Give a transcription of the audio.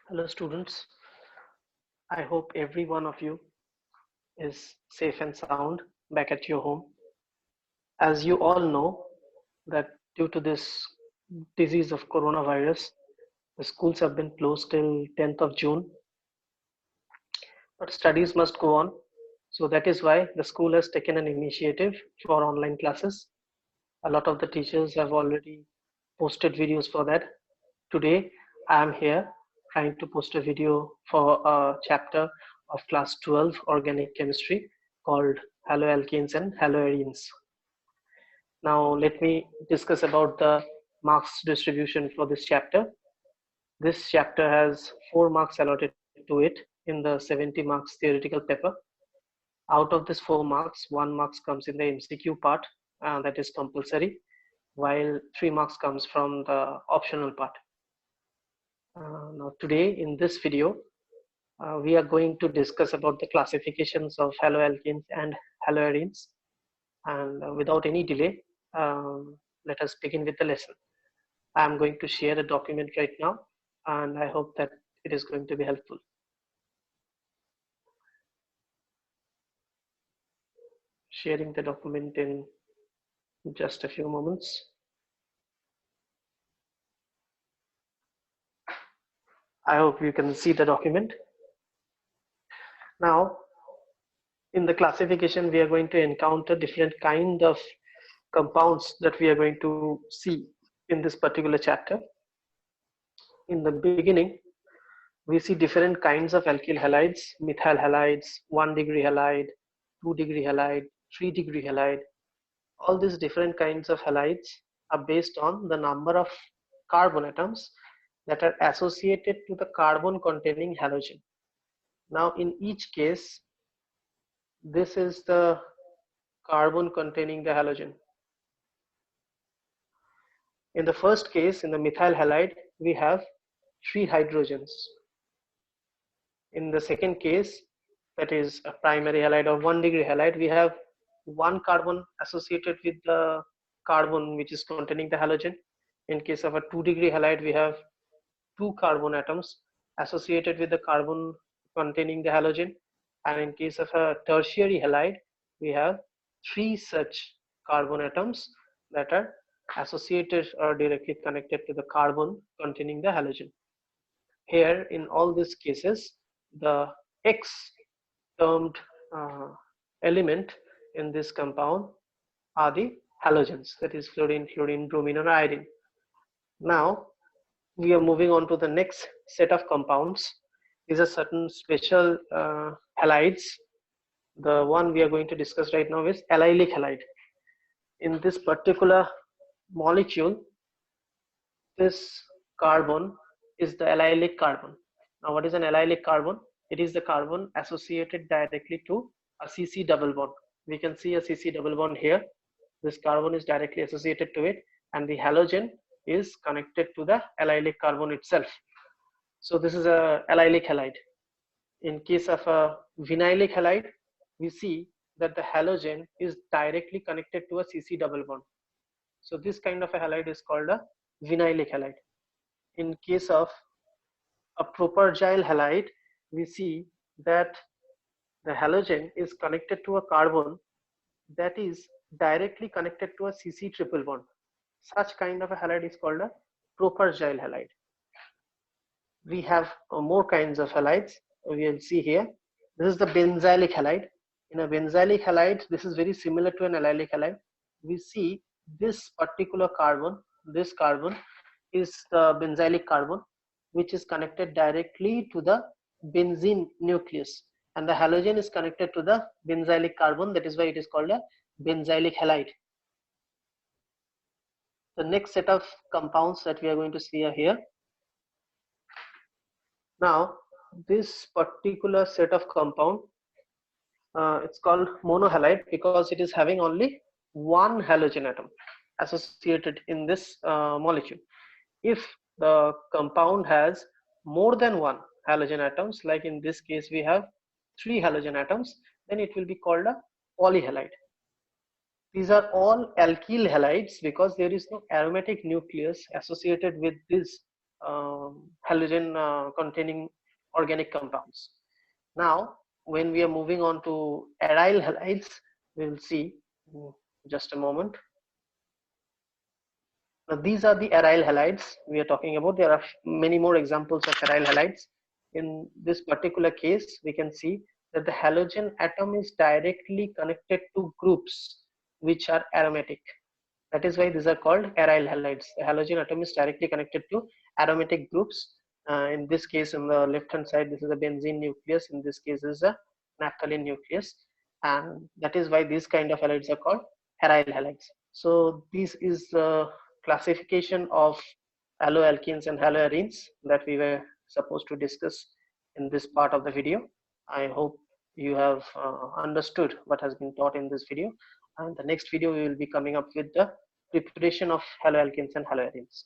Hello students, I hope every one of you is safe and sound back at your home. As you all know that due to this disease of coronavirus, the schools have been closed till 10th of June, but studies must go on. So that is why the school has taken an initiative for online classes. A lot of the teachers have already posted videos for that. Today, I am here trying to post a video for a chapter of class 12 organic chemistry called haloalkanes and haloarenes. Now, let me discuss about the marks distribution for this chapter. This chapter has 4 marks allotted to it in the 70 marks theoretical paper. Out of this 4 marks, 1 marks comes in the MCQ part, that is compulsory, while 3 marks comes from the optional part. Now today in this video, we are going to discuss about the classifications of haloalkanes and haloarenes. And without any delay, let us begin with the lesson. I am going to share a document right now, and I hope that it is going to be helpful. Sharing the document in just a few moments. I hope you can see the document. Now, in the classification, we are going to encounter different kind of compounds that we are going to see in this particular chapter. In the beginning, we see different kinds of alkyl halides, methyl halides, 1-degree halide, 2-degree halide, 3-degree halide. All these different kinds of halides are based on the number of carbon atoms that are associated to the carbon containing halogen. Now in each case, this is the carbon containing the halogen. In the first case, in the methyl halide, we have 3 hydrogens. In the second case, that is a primary halide or 1-degree halide, we have 1 carbon associated with the carbon which is containing the halogen. In case of a 2-degree halide, we have 2 carbon atoms associated with the carbon containing the halogen. And in case of a tertiary halide, we have 3 such carbon atoms that are associated or directly connected to the carbon containing the halogen. Here, in all these cases, the X termed element in this compound are the halogens, that is fluorine, fluorine, bromine, or iodine. Now, we are moving on to the next set of compounds. These are certain special halides. The one we are going to discuss right now is allylic halide. In this particular molecule, this carbon is the allylic carbon. Now, what is an allylic carbon? It is the carbon associated directly to a CC double bond. We can see a CC double bond here. This carbon is directly associated to it, and the halogen is connected to the allylic carbon itself. So this is a allylic halide. In case of a vinylic halide, we see that the halogen is directly connected to a CC double bond. So this kind of a halide is called a vinylic halide. In case of a propargyl halide, we see that the halogen is connected to a carbon that is directly connected to a CC triple bond. Such kind of a halide is called a propargyl halide. We have more kinds of halides. We will see here. This is the benzylic halide. In a benzylic halide, this is very similar to an allylic halide. We see this particular carbon, this carbon is the benzylic carbon, which is connected directly to the benzene nucleus, and the halogen is connected to the benzylic carbon. That is why it is called a benzylic halide. The next set of compounds that we are going to see are here. Now, this particular set of compound, it's called monohalide because it is having only 1 halogen atom associated in this molecule. If the compound has more than 1 halogen atoms, like in this case we have 3 halogen atoms, then it will be called a polyhalide. These are all alkyl halides because there is no aromatic nucleus associated with this halogen containing organic compounds. Now, when we are moving on to aryl halides, we will see in just a moment. Now, these are the aryl halides we are talking about. There are many more examples of aryl halides. In this particular case, we can see that the halogen atom is directly connected to groups which are aromatic. That is why these are called aryl halides. The halogen atom is directly connected to aromatic groups. In this case, on the left hand side, this is a benzene nucleus. In this case, this is a naphthalene nucleus. And that is why these kind of halides are called aryl halides. So this is the classification of haloalkenes and haloarenes that we were supposed to discuss in this part of the video. I hope you have understood what has been taught in this video. And the next video we will be coming up with the preparation of haloalkenes and haloarenes.